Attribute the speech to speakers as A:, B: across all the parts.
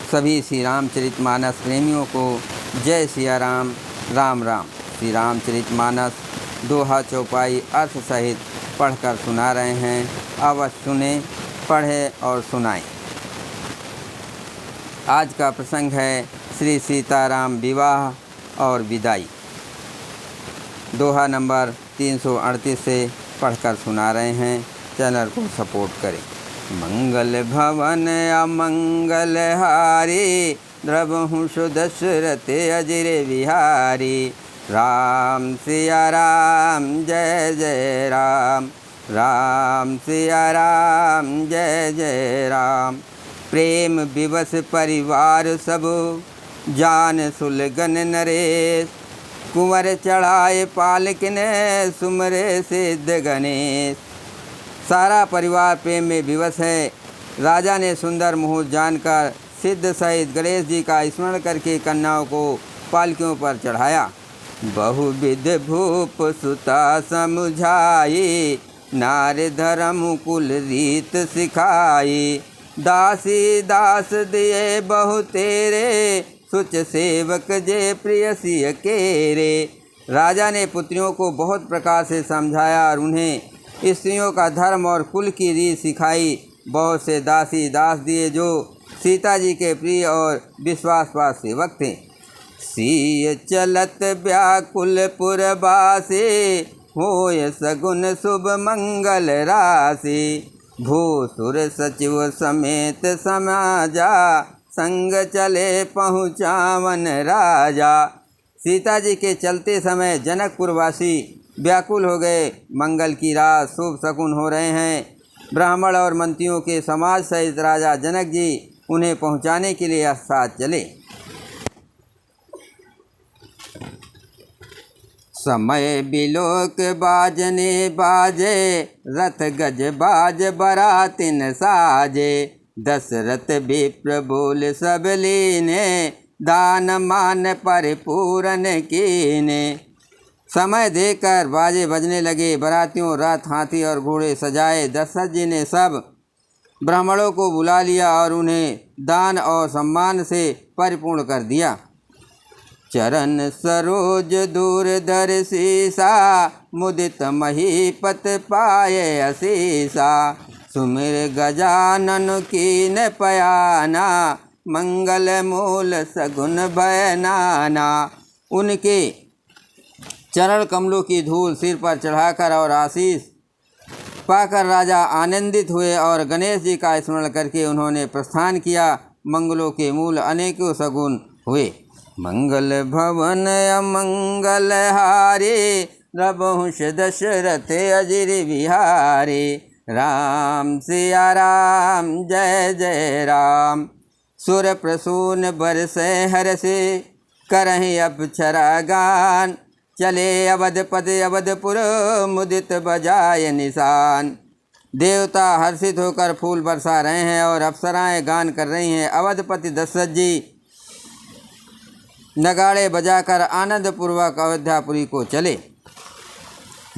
A: सभी श्री रामचरितमानस प्रेमियों को जय सिया राम, राम राम। श्री रामचरितमानस दोहा चौपाई अर्थ सहित पढ़कर सुना रहे हैं। अवश्य सुने, पढ़ें और सुनाएं। आज का प्रसंग है श्री सीताराम विवाह और विदाई। दोहा नंबर 338 से पढ़कर सुना रहे हैं। चैनल को सपोर्ट करें। मंगल भवन अमंगल हारी, द्रवहु सुदशरथ अजिर विहारी। राम सिया राम जय जय राम, राम सिया राम जय जय राम। प्रेम विवश परिवार सब, जान सुलगन नरेश। कुंवर चढ़ाए पालकिन, सुमरे सिद्ध गणेश। सारा परिवार प्रेम में विवश है। राजा ने सुंदर मुहूर्त जानकर सिद्ध सहित गणेश जी का स्मरण करके कन्याओं को पालकियों पर चढ़ाया। बहुविध भूप सुता समुझाई, नारी धर्म कुल रीत सिखाई। दासी दास दिए बहु तेरे, सुच सेवक जे प्रियसी केरे। राजा ने पुत्रियों को बहुत प्रकार से समझाया और उन्हें स्त्रियों का धर्म और कुल की रीत सिखाई। बहुत से दासी दास दिए जो सीता जी के प्रिय और विश्वासपात सेवक थे। सीय चलत व्याकुल पुरवासी, होय सगुन शुभ मंगल राशि। भूसुर सचिव समेत समाजा, संग चले पहुँचावन राजा। सीता जी के चलते समय जनकपुरवासी व्याकुल हो गए। मंगल की रात, शुभ शकुन हो रहे हैं। ब्राह्मण और मंत्रियों के समाज सहित राजा जनक जी उन्हें पहुंचाने के लिए साथ चले। समय बिलोक बाजने बाजे, रथ गज बाज बरातिन साजे। दशरथ विप्र बोल सब लीने, दान मान परिपूरन कीने। समय देखकर बाजे बजने लगे। बरातियों रथ, हाथी और घोड़े सजाए। दशरथ जी ने सब ब्राह्मणों को बुला लिया और उन्हें दान और सम्मान से परिपूर्ण कर दिया। चरण सरोज दूर दर सीसा, मुदित महीपत पाए असीसा। सुमिर गजानन कीन पयाना, मंगल मूल सगुन भय नाना। उनके चरण कमलों की धूल सिर पर चढ़ाकर और आशीष पाकर राजा आनंदित हुए और गणेश जी का स्मरण करके उन्होंने प्रस्थान किया। मंगलों के मूल अनेकों सगुन हुए। मंगल भवन अमंगल हारी, द्रवहुष दशरथ अजिर विहारी। राम सिया राम जय जय राम। सुर प्रसून बरसे हर्षे, करहि अप्सरा गान। चले अवधपति अवधपुर, मुदित बजाय निशान। देवता हर्षित होकर फूल बरसा रहे हैं और अप्सराएं गान कर रही हैं। अवधपति दशरथ जी नगाड़े बजाकर आनंदपूर्वक अयोध्यापुरी को चले।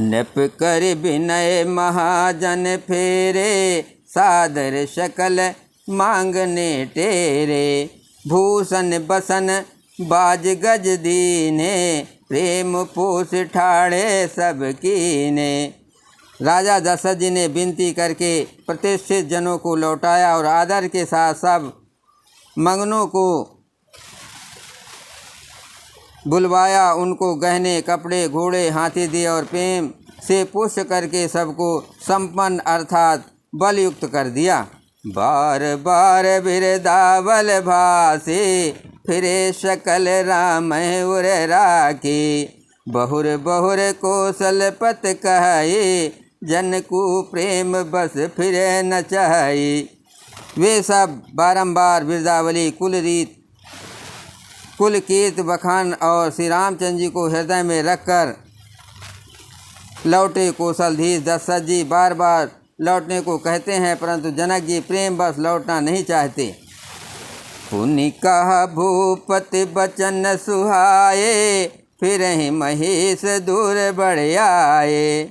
A: नृप कर विनय महाजन फेरे, सादर सकल मांगने टेरे। भूषण बसन बाज गज दीने, प्रेम पोष ठाड़े सब कीने। राजा दशरथ जी ने विनती करके प्रतिष्ठित जनों को लौटाया और आदर के साथ सब मंगनों को बुलवाया। उनको गहने, कपड़े, घोड़े, हाथी दिए और प्रेम से पुष्ट करके सबको संपन्न अर्थात बलयुक्त कर दिया। बार बार बिरदावल भासे, फिरे सकल राम उर राखी। बहुर बहुर कौशल पत कहे, जन को प्रेम बस फिरे न चाही। वे सब बारंबार बिरदावली, कुल रीत, कुल कीर्त बखान और श्री रामचंद्र जी को हृदय में रखकर लौटे। कौशलधीश दशरथ जी बार बार लौटने को कहते हैं, परंतु जनक जी प्रेम बस लौटना नहीं चाहते। पुनि कहा भूपति बचन सुहाए, फिर ही महेश दूर बढ़ आए।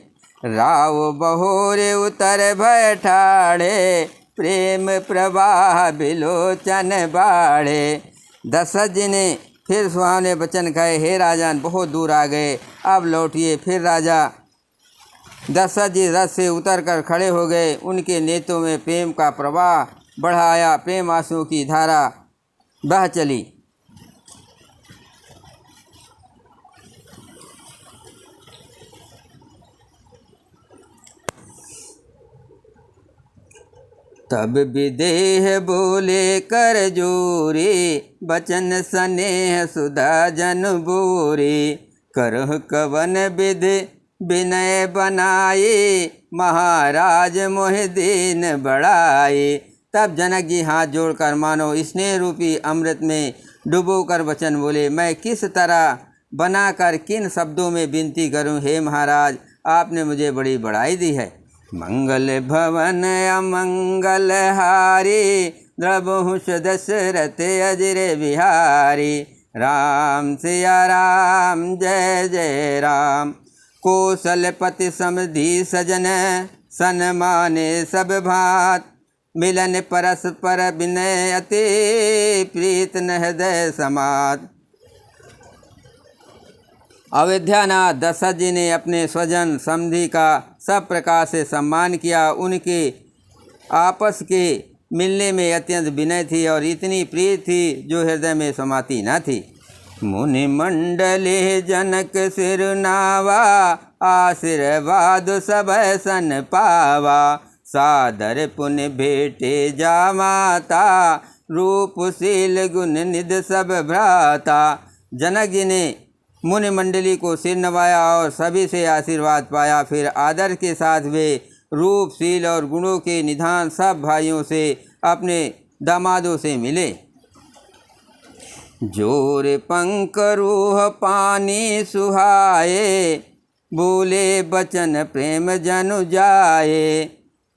A: राव बहोरे उतर भय ठाड़े, प्रेम प्रवाह बिलोचन बाढ़े। दशरथ जी ने फिर सुहावने वचन कहे, हे राजन बहुत दूर आ गए, अब लौटिए। फिर राजा दशरथ जी रथ से उतरकर खड़े हो गए। उनके नेत्रों में प्रेम का प्रवाह बढ़ाया, प्रेम आंसुओं की धारा बह चली। तब विदेह बोले कर जोरे, बचन स्नेह सुधा जन बोरे। करह कवन विधि विनय बनाए, महाराज मोहि दीन बढ़ाए। तब जनक जी हाथ जोड़कर मानो स्नेह रूपी अमृत में डुबोकर वचन बोले, मैं किस तरह बनाकर किन शब्दों में विनती करूं। हे महाराज, आपने मुझे बड़ी बढ़ाई दी है। मंगल भवन अमंगल हारी, द्रवहुष दशरथ अजर बिहारी। राम सिया राम जय जय राम। कौशलपति समधि सजन, सन्माने सब भात। मिलन परस्पर विनय, अति प्रीत हृदय समात। अयोध्यानाथ दशरथ जी ने अपने स्वजन समधि का सब प्रकार से सम्मान किया। उनके आपस के मिलने में अत्यंत विनय थी और इतनी प्रीत थी जो हृदय में समाती न थी। मुनि मंडले जनक सिरनावा, आशीर्वाद सब सन पावा। सादर पुण्य भेटे जा माता, रूपशील गुण निध सब भ्राता। जनक जी ने मुनि मंडली को सिर नवाया और सभी से आशीर्वाद पाया। फिर आदर के साथ वे रूपशील और गुणों के निधान सब भाइयों से, अपने दामादों से मिले। जोर पंख रूह पानी सुहाए, बोले बचन प्रेम जनु जाए।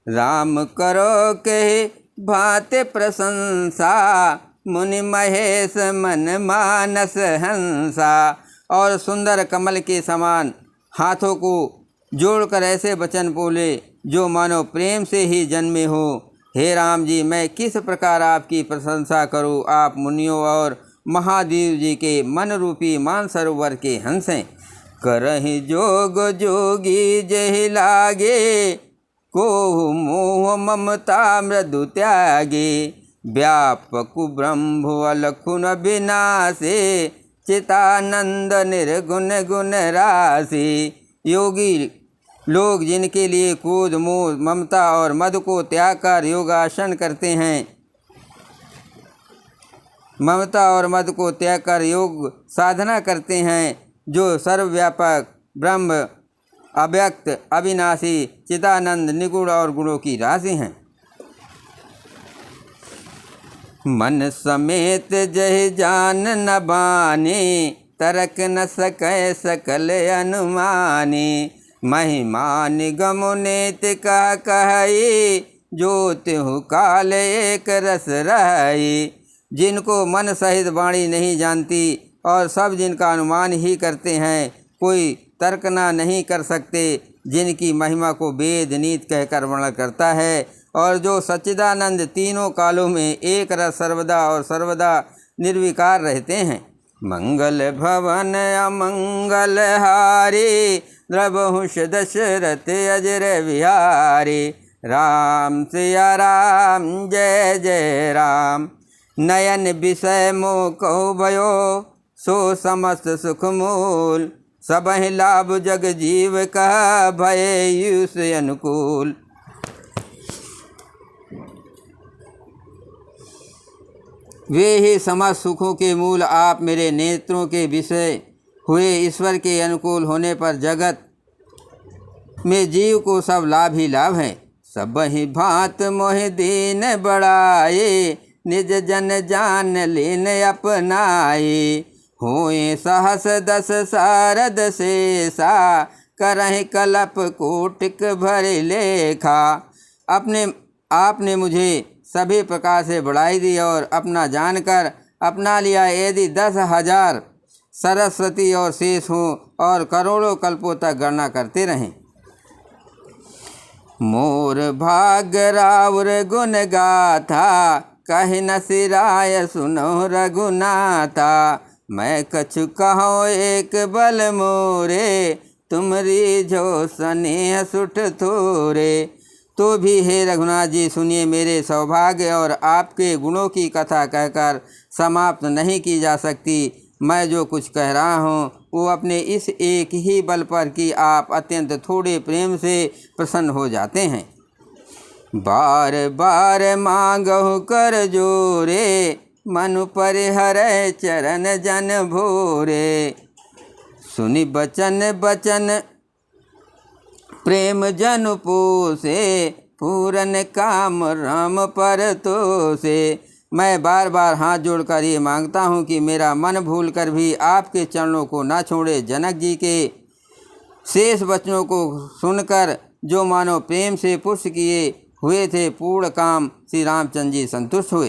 A: राम करो कहे भाते प्रशंसा, मुनि महेश मन मानस हंसा। और सुंदर कमल के समान हाथों को जोड़कर ऐसे वचन बोले जो मानो प्रेम से ही जन्मे हो। हे राम जी, मैं किस प्रकार आपकी प्रशंसा करूं। आप मुनियों और महादेव जी के मन रूपी मानसरोवर के हंस हैं। करहि जोग जोगी जहि लागे, को मोह ममता मृदु त्यागे। व्यापक ब्रह्म अलखुन विनाशे, चितानंद निर्गुण गुण राशि। योगी लोग जिनके लिए क्रोध मोह ममता और मद को त्याग कर योगासन करते हैं, ममता और मद को त्याग कर योग साधना करते हैं, जो सर्वव्यापक ब्रह्म अव्यक्त अविनाशी चिदानंद निगुण और गुणों की राशि हैं। मन समेत जय जान न बाने, तरक न सकै सकल अनुमाने। महिमा निगम नेत कह कही, जो त्यों काल एक रस रही। जिनको मन सहित वाणी नहीं जानती और सब जिनका अनुमान ही करते हैं, कोई तर्कना नहीं कर सकते। जिनकी महिमा को वेद नीत कहकर वर्णन करता है और जो सच्चिदानंद तीनों कालों में एक रस सर्वदा और सर्वदा निर्विकार रहते हैं। मंगल भवन अमंगल हारी, द्रवहुष दशरथ अजर बिहारी। राम सिया राम जय जय राम। नयन विषय मोह कहो भयो, सो समस्त सुख मूल। सबहि लाभ जग जीव का, भय यूस अनुकूल। वे ही समस्त सुखों के मूल आप मेरे नेत्रों के विषय हुए। ईश्वर के अनुकूल होने पर जगत में जीव को सब लाभ ही लाभ है। सबहि भांत मोहि दीन बढ़ाए, निज जन जान लीन अपनाए। होए सहस दस सारद शेषा, करहि कलप कोटिक भर लेखा। आपने मुझे सभी प्रकार से बढ़ाई दी और अपना जानकर अपना लिया। यदि 10,000 सरस्वती और शेष हों और करोड़ों कल्पों तक गणना करते रहें। मोर भाग राउर गुण गाथा, कह न सिराय सुनो रघुनाथा। मैं कछु कहो एक बल मोरे, तुमरी जो स्नेह सुठ थोरे। तो भी हे रघुनाथ जी सुनिए, मेरे सौभाग्य और आपके गुणों की कथा कहकर समाप्त नहीं की जा सकती। मैं जो कुछ कह रहा हूँ वो अपने इस एक ही बल पर कि आप अत्यंत थोड़े प्रेम से प्रसन्न हो जाते हैं। बार बार मांगहु कर जोरे, मनु परिहरै चरण जन भोरे। सुनि बचन बचन प्रेम जन पोसे, पूरन काम राम पर तोसे। मैं बार बार हाथ जोड़कर ये मांगता हूँ कि मेरा मन भूलकर भी आपके चरणों को ना छोड़े। जनक जी के शेष वचनों को सुनकर जो मानो प्रेम से पुष्ट किए हुए थे, पूर्ण काम श्री रामचंद्र जी संतुष्ट हुए।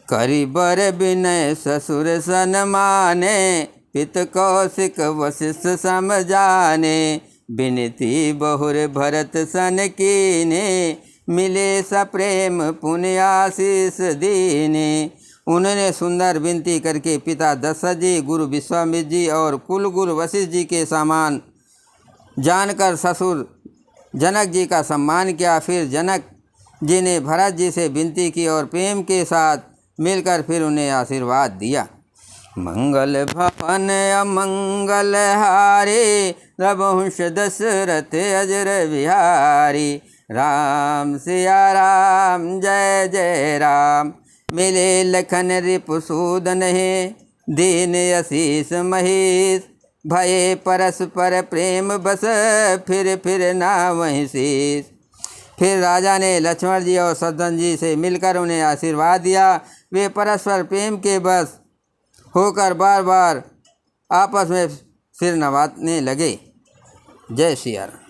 A: करि बर विनय ससुर सन माने, पित कौशिक वशिष्ठ सम जाने। बिनती बहुर भरत सन कीने, मिले सप्रेम पुण्य आशीष दीने। उन्होंने सुंदर विनती करके पिता दशरथ जी, गुरु विश्वामित्र जी और कुल गुरु वशिष्ठ जी के समान जानकर ससुर जनक जी का सम्मान किया। फिर जनक जी ने भरत जी से विनती की और प्रेम के साथ मिलकर फिर उन्हें आशीर्वाद दिया। मंगल भवन अमंगल हारे, रघुवंश दशरथ अजर बिहारी। राम सिया राम जय जय राम, मिले लखन रिपुसूदन है, दीन आशीष महेश। भये परस्पर प्रेम बस, फिर ना वहीं शेष। फिर राजा ने लक्ष्मण जी और शत्रुघ्न जी से मिलकर उन्हें आशीर्वाद दिया। वे परस्पर प्रेम के बस होकर बार बार आपस में सिर नवाने लगे। जय सिया राम।